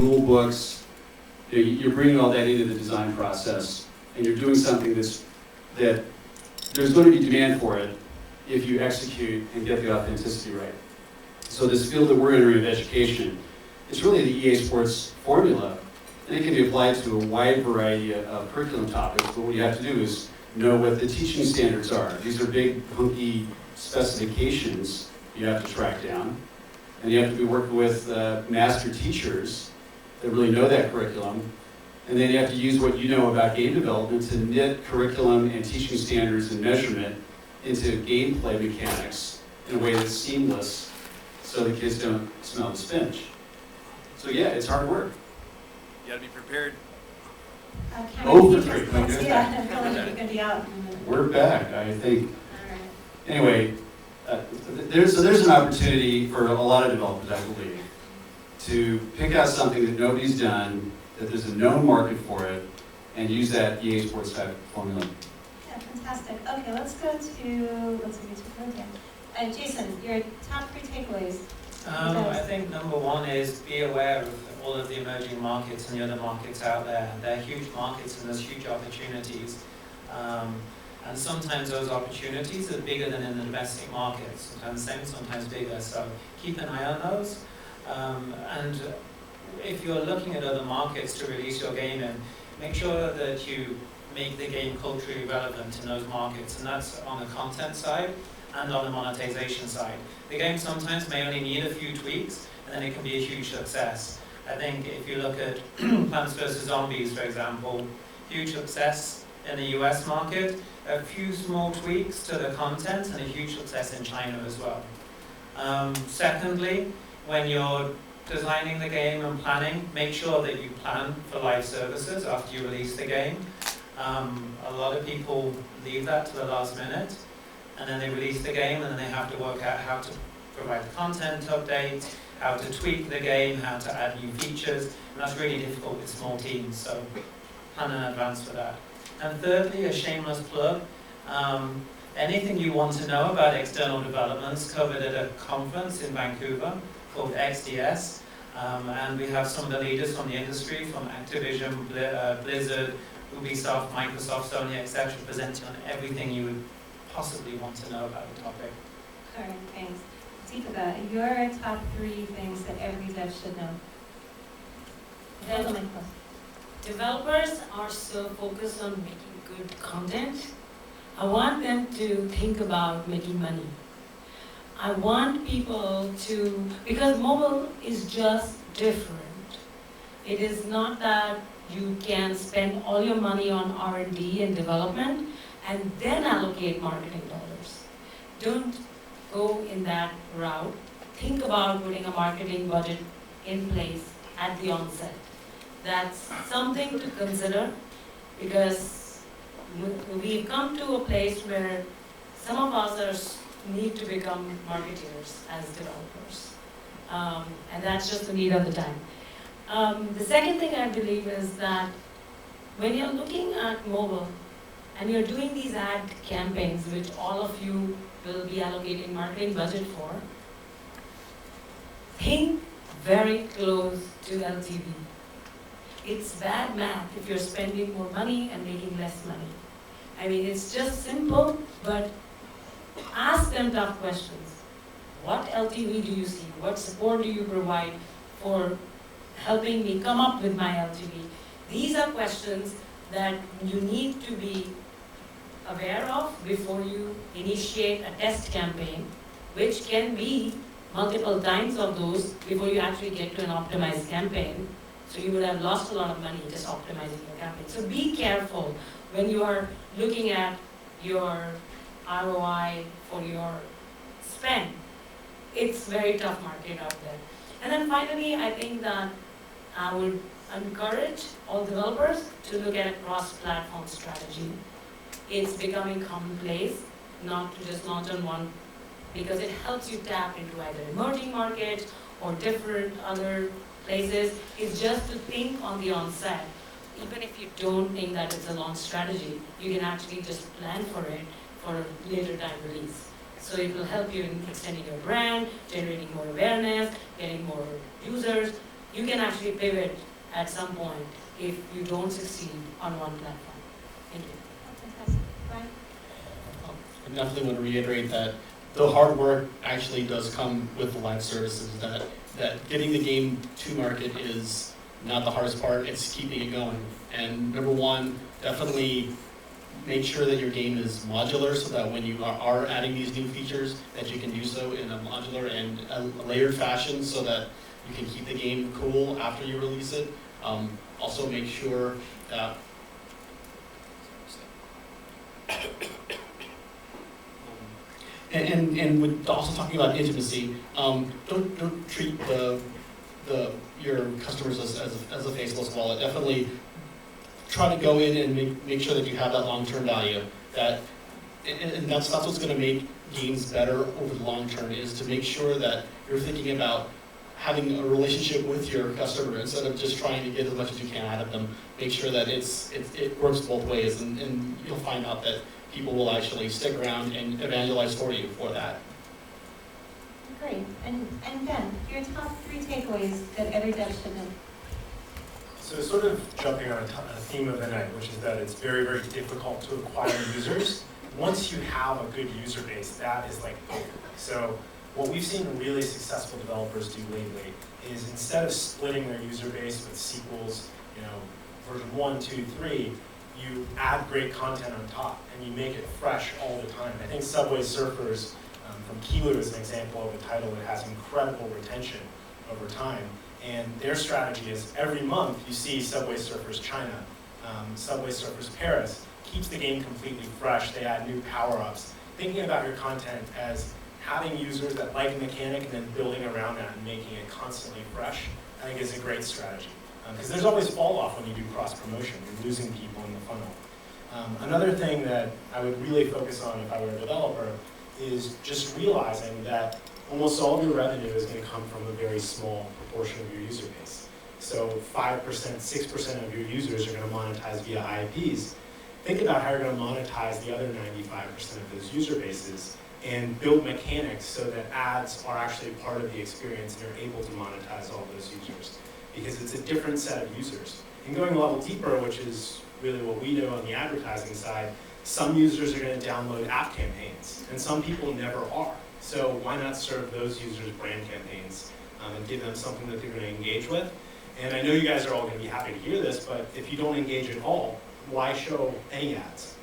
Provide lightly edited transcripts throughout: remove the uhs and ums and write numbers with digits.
rule books. You're bringing all that into the design process, and you're doing something that there's going to be demand for it if you execute and get the authenticity right. So this field that we're entering of education, it's really the EA Sports formula, and it can be applied to a wide variety of curriculum topics, but what you have to do is know what the teaching standards are. These are big, hunky specifications you have to track down, and you have to be working with master teachers that really know that curriculum, and then you have to use what you know about game development to knit curriculum and teaching standards and measurement into gameplay mechanics in a way that's seamless so the kids don't smell the spinach. So yeah, it's hard work. You gotta be prepared. Oh, for 3. Yeah, I feel like you're going to be out. We're back, I think. All right. Anyway, there's an opportunity for a lot of developers, I believe, to pick out something that nobody's done, that there's a known market for it, and use that EA Sports type formula. Yeah, fantastic. Okay, let's go to Jason, your top 3 takeaways. I think number 1 is be aware of all of the emerging markets and the other markets out there. They're huge markets and there's huge opportunities. And sometimes those opportunities are bigger than in the domestic market. Sometimes same, sometimes bigger. So keep an eye on those. And if you're looking at other markets to release your game in, make sure that you make the game culturally relevant in those markets. And that's on the content side and on the monetization side. The game sometimes may only need a few tweaks, and then it can be a huge success. I think if you look at Plants vs. Zombies, for example, huge success in the US market, a few small tweaks to the content, and a huge success in China as well. Secondly, when you're designing the game and planning, make sure that you plan for live services after you release the game. A lot of people leave that to the last minute, and then they release the game, and then they have to work out how to provide the content updates, how to tweak the game, how to add new features, and that's really difficult with small teams, so plan in advance for that. And thirdly, a shameless plug, anything you want to know about external developments covered at a conference in Vancouver called XDS, and we have some of the leaders from the industry, from Activision, Blizzard, Ubisoft, Microsoft, Sony, etc., presenting on everything you would possibly want to know about the topic. All right, thanks. Deepika, your top 3 things that every dev should know. Developers are so focused on making good content. I want them to think about making money. I want people to, because mobile is just different. It is not that you can spend all your money on R&D and development and then allocate marketing dollars. Don't go in that route. Think about putting a marketing budget in place at the onset. That's something to consider, because we've come to a place where some of us need to become marketeers as developers. And that's just the need of the time. The second thing I believe is that when you're looking at mobile and you're doing these ad campaigns, which all of you will be allocating marketing budget for, think very close to LTV. It's bad math if you're spending more money and making less money. I mean, it's just simple, but ask them tough questions. What LTV do you see? What support do you provide for helping me come up with my LTV? These are questions that you need to be aware of before you initiate a test campaign, which can be multiple times of those before you actually get to an optimized campaign. So you would have lost a lot of money just optimizing your campaign. So be careful when you are looking at your ROI for your spend. It's a very tough market out there. And then finally, I think that I would encourage all developers to look at a cross-platform strategy. It's becoming commonplace not to just launch on one, because it helps you tap into either emerging markets or different other places. It's just to think on the onset. Even if you don't think that it's a launch strategy, you can actually just plan for it for a later time release. So it will help you in extending your brand, generating more awareness, getting more users. you can actually pivot at some point if you don't succeed on one platform. Thank you. Fantastic. Brian? I definitely want to reiterate that the hard work actually does come with the live services, that getting the game to market is not the hardest part, it's keeping it going. And number one, definitely make sure that your game is modular so that when you are adding these new features, that you can do so in a modular and a layered fashion so that you can keep the game cool after you release it. Also make sure that and with also talking about intimacy, don't treat your customers as a faceless wallet. Definitely try to go in and make sure that you have that long-term value. And that's what's going to make games better over the long term, is to make sure that you're thinking about having a relationship with your customer instead of just trying to get as much as you can out of them. Make sure that it works both ways, and you'll find out that people will actually stick around and evangelize for you for that. Great. And Ben, your top 3 takeaways that every dev should know. So sort of jumping on a theme of the night, which is that it's very, very difficult to acquire users. Once you have a good user base, that is like gold. So what we've seen really successful developers do lately is, instead of splitting their user base with sequels, version 1, 2, 3, you add great content on top and you make it fresh all the time. I think Subway Surfers from Kilo is an example of a title that has incredible retention over time. And their strategy is, every month you see Subway Surfers China, Subway Surfers Paris, keeps the game completely fresh. They add new power-ups. Thinking about your content as having users that like a mechanic and then building around that and making it constantly fresh, I think is a great strategy. Because there's always fall-off when you do cross-promotion. You're losing people in the funnel. Another thing that I would really focus on if I were a developer is just realizing that almost all of your revenue is going to come from a very small proportion of your user base. So 5%, 6% of your users are going to monetize via IPs. Think about how you're going to monetize the other 95% of those user bases, and build mechanics so that ads are actually part of the experience and you're able to monetize all those users. Because it's a different set of users. And going a level deeper, which is really what we do on the advertising side, some users are going to download app campaigns, and some people never are. So why not serve those users brand campaigns and give them something that they're going to engage with? And I know you guys are all going to be happy to hear this, but if you don't engage at all, why show any ads?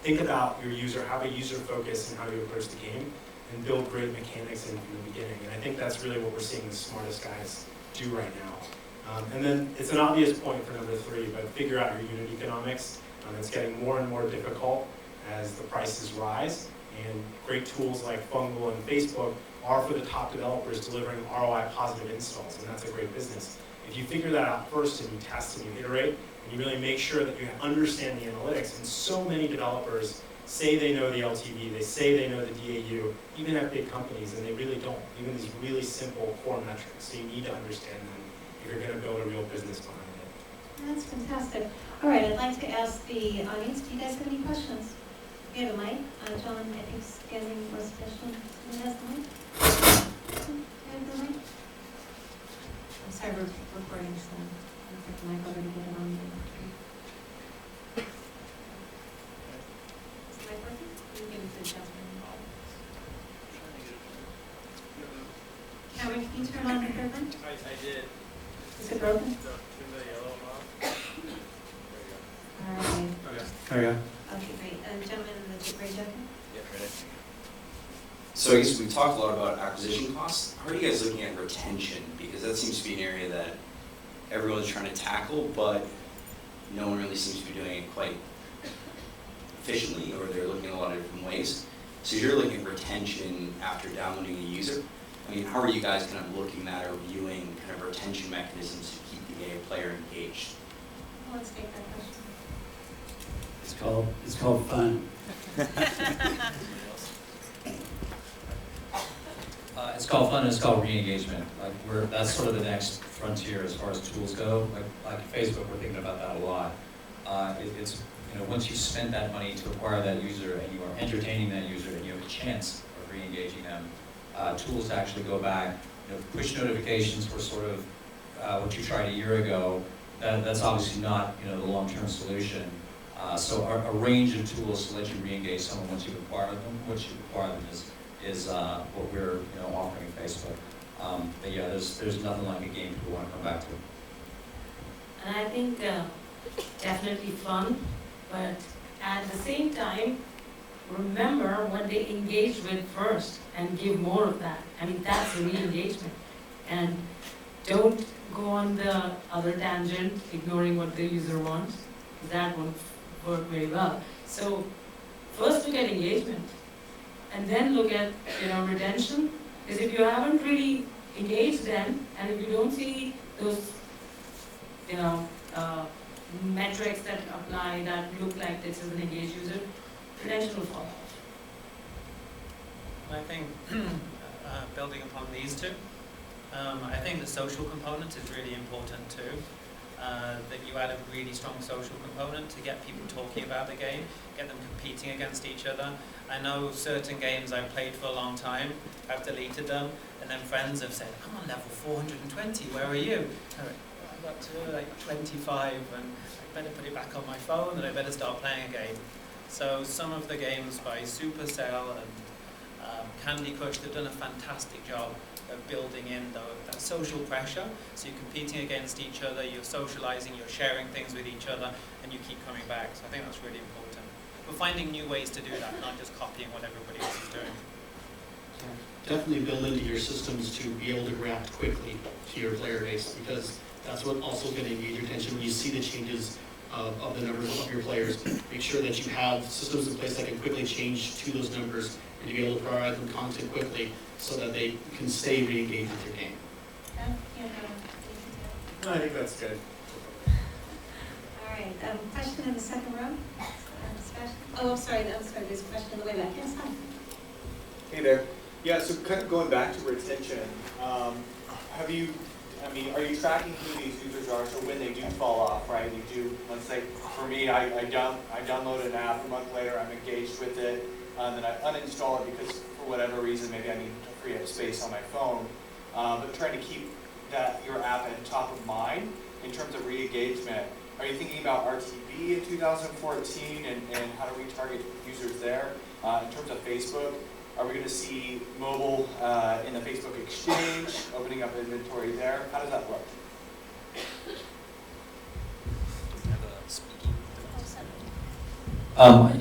Think about your user, have a user focus in how you approach the game, and build great mechanics in from the beginning. And I think that's really what we're seeing the smartest guys do right now. And then it's an obvious point for number 3, but figure out your unit economics. It's getting more and more difficult as the prices rise, and great tools like Vungle and Facebook are for the top developers delivering ROI positive installs, and that's a great business. If you figure that out first and you test and you iterate, and you really make sure that you understand the analytics, and so many developers say they know the LTV, they say they know the DAU, even at big companies, and they really don't. Even these really simple core metrics, so you need to understand them if you're going to build a real business behind it. That's fantastic. All right, I'd like to ask the audience, do you guys have any questions? We have a mic. John, I think, standing was questions. Who has the mic? Do you have the mic? I'm sorry, we're recording, so I'll take the mic over to get it on. Is the mic working? You can give it to Jasmine. Cameron, can you turn on the third one? I did. Is it broken? Turn the yellow off. All right. There you go. Okay, great. Gentlemen in the gray jacket? Yeah, ready. So I guess we talked a lot about acquisition costs. How are you guys looking at retention? Because that seems to be an area that everyone's trying to tackle, but no one really seems to be doing it quite efficiently, or they're looking at a lot of different ways. So you're looking at retention after downloading a user. I mean, how are you guys kind of looking at or viewing kind of retention mechanisms to keep the player engaged? Let's take that question. It's called fun. It's called fun, and it's called re-engagement. That's sort of the next frontier as far as tools go. Like Facebook, we're thinking about that a lot. It's once you've spent that money to acquire that user and you are entertaining that user and you have a chance of re-engaging them, tools to actually go back, push notifications for sort of what you tried a year ago, that's obviously not, you know, the long-term solution. So a range of tools to let you re-engage someone once you acquire them, is what we're, you know, offering Facebook. But yeah, there's nothing like a game people want to come back to. And I think definitely fun, but at the same time, remember what they engage with first and give more of that. I mean, that's re-engagement. And don't go on the other tangent, ignoring what the user wants. That won't work very well. So first look at engagement, and then look at, you know, retention. Because if you haven't really engaged them, and if you don't see those, you know, metrics that apply that look like this is an engaged user, retention will fall off. I think building upon these two, I think the social component is really important too. That you add a really strong social component to get people talking about the game, get them competing against each other. I know certain games I've played for a long time, I've deleted them, and then friends have said, I'm on level 420, where are you? I got to like 25, and I better put it back on my phone, and I better start playing again. So some of the games by Supercell and Candy Crush, they've done a fantastic job of building in that social pressure. So you're competing against each other, you're socializing, you're sharing things with each other, and you keep coming back. So I think that's really important. We're finding new ways to do that, not just copying what everybody else is doing. Definitely build into your systems to be able to react quickly to your player base, because that's what also going to engage your attention when you see the changes of the numbers of your players. Make sure that you have systems in place that can quickly change to those numbers and to be able to provide them content quickly so that they can stay re-engaged with your game. No, I think that's good. All right, question in the second row. Oh, I'm sorry, there's a question in the way back. Yes, hi. Hey there. Yeah, so kind of going back to retention, are you tracking who these users are, so when they do fall off, right? You do, let's say, for me, I download an app, a month later I'm engaged with it, then I uninstall it because for whatever reason, maybe I need to free up space on my phone, but trying to keep your app at top of mind in terms of re-engagement. Are you thinking about RTB in 2014 and how do we target users there? In terms of Facebook, are we going to see mobile in the Facebook exchange, opening up inventory there? How does that look?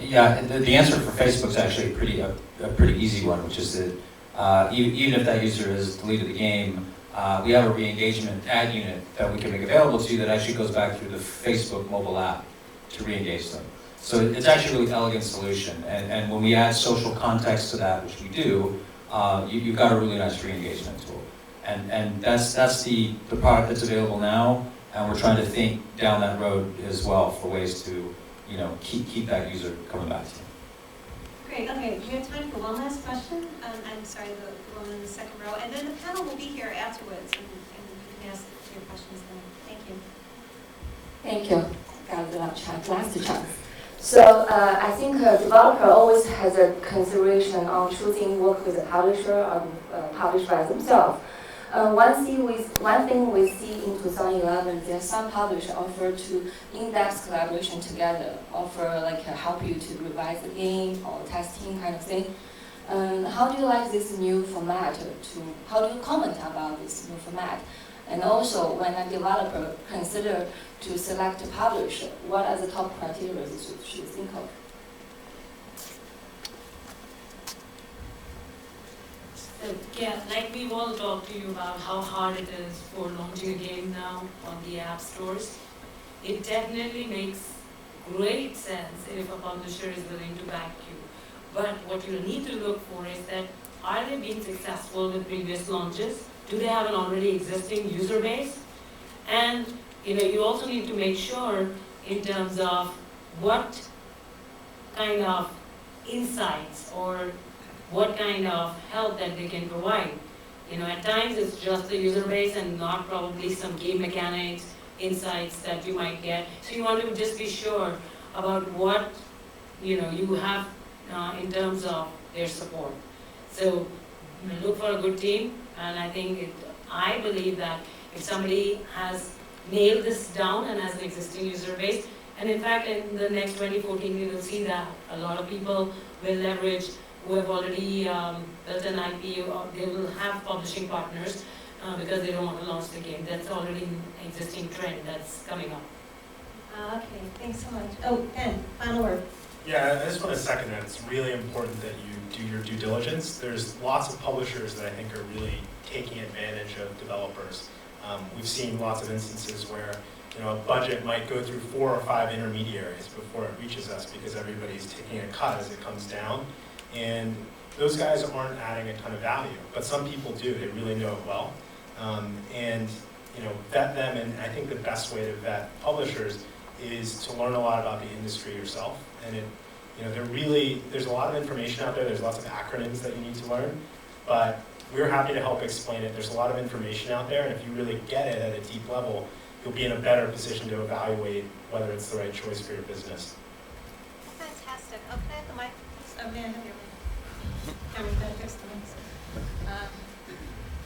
Yeah, the answer for Facebook is actually a pretty easy one, which is that even if that user has deleted the game, we have a re-engagement ad unit that we can make available to you that actually goes back through the Facebook mobile app to re-engage them. So it's actually a really elegant solution. And when we add social context to that, which we do, you've got a really nice re-engagement tool. And that's the product that's available now, and we're trying to think down that road as well for ways to, you know, keep that user coming back to you. Great, okay, we have time for one last question. I'm sorry, the one in the second row. And then the panel will be here afterwards, and you can ask your questions then. Thank you. Thank you. Got the last chance. So I think a developer always has a consideration on choosing work with a publisher or publish by themselves. One thing we see in 2011, there's some publishers offer to in-depth collaboration together, offer like help you to revise the game or testing kind of thing. How do you like this new format? How do you comment about this new format? And also, when a developer consider to select a publisher, what are the top criteria you should think of? So, yeah, like we've all talked to you about how hard it is for launching a game now on the app stores. It definitely makes great sense if a publisher is willing to back you. But what you need to look for is that, are they being successful with previous launches? Do they have an already existing user base? And you also need to make sure in terms of what kind of insights or what kind of help that they can provide. At times it's just the user base and not probably some game mechanics, insights that you might get. So you want to just be sure about what you have in terms of their support. So look for a good team, and I believe that If somebody has nailed this down and has an existing user base, and in fact, in the next 2014, we will see that a lot of people will leverage who have already built an IP, or they will have publishing partners because they don't want to launch the game. That's already an existing trend that's coming up. Okay, thanks so much. Oh, Ben, final word. Yeah, I just want to second that. It's really important that you do your due diligence. There's lots of publishers that I think are really taking advantage of developers. We've seen lots of instances where a budget might go through 4 or 5 intermediaries before it reaches us because everybody's taking a cut as it comes down. And those guys aren't adding a ton of value, but some people do. They really know it well. And vet them, and I think the best way to vet publishers is to learn a lot about the industry yourself. And there's a lot of information out there. There's lots of acronyms that you need to learn, but we're happy to help explain it. There's a lot of information out there, and if you really get it at a deep level, you'll be in a better position to evaluate whether it's the right choice for your business. Fantastic. Oh, can I have the mic, please? Oh, man, I have your mic. Cameron, can I fix the mic?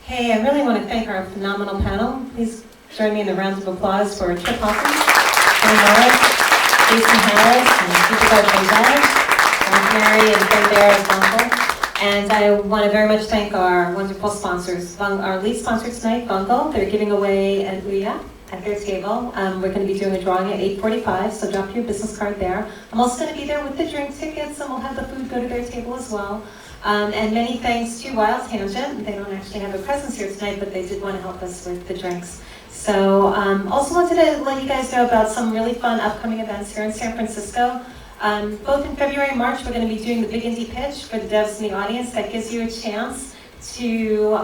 Hey, I really want to thank our phenomenal panel. Please join me in the rounds of applause for Chip Hawkins, Ben Morris, Jason Harris, and Supervisor Gonzalez, Mary and Ben Bear as Vungle. And I want to very much thank our wonderful sponsors. Our lead sponsor tonight, Vungle. They're giving away an Ouya at their table. We're going to be doing a drawing at 8:45, so drop your business card there. I'm also going to be there with the drink tickets, and we'll have the food go to their table as well. And many thanks to Wild Tangent. They don't actually have a presence here tonight, but they did want to help us with the drinks. So also wanted to let you guys know about some really fun upcoming events here in San Francisco. Both in February and March, we're going to be doing the Big Indie Pitch for the devs in the audience. That gives you a chance to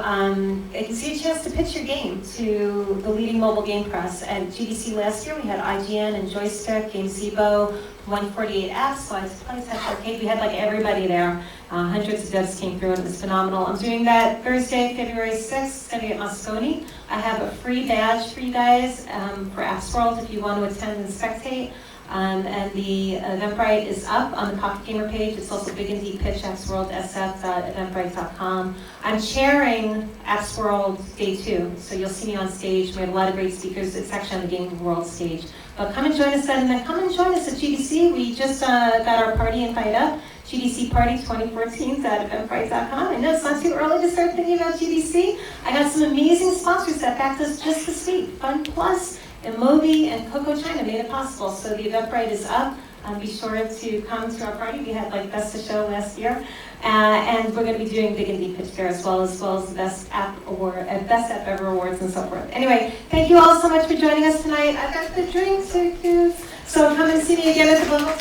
pitch your game to the leading mobile game press. At GDC last year, we had IGN and Joystick, GameZebo, 148F, Slides Play, Touch Arcade. We had like everybody there. Hundreds of devs came through, and it was phenomenal. I'm doing that Thursday, February 6th. It's going to be at Moscone. I have a free badge for you guys for Apps World if you want to attend and spectate. And the Eventbrite is up on the Pocket Gamer page. It's also Big Indie Pitch, appsworld.sf.eventbrite.com. I'm chairing Apps World Day 2, so you'll see me on stage. We have a lot of great speakers. It's actually on the Gaming World stage. But come and join us then, and then come and join us at GDC. We just got our party invite up. GDC Party 2014 at eventbrite.com. I know it's not too early to start thinking about GDC. I got some amazing sponsors that backed us just this week. Fun Plus, Emovi, and Coco China made it possible. So the Eventbrite is up. Be sure to come to our party. We had like Best of Show last year. And we're going to be doing Big Indie Pitch Fair as well as the Best App Award, Best App Ever Awards and so forth. Anyway, thank you all so much for joining us tonight. I've got the drinks, so come and see me again at the Vungle.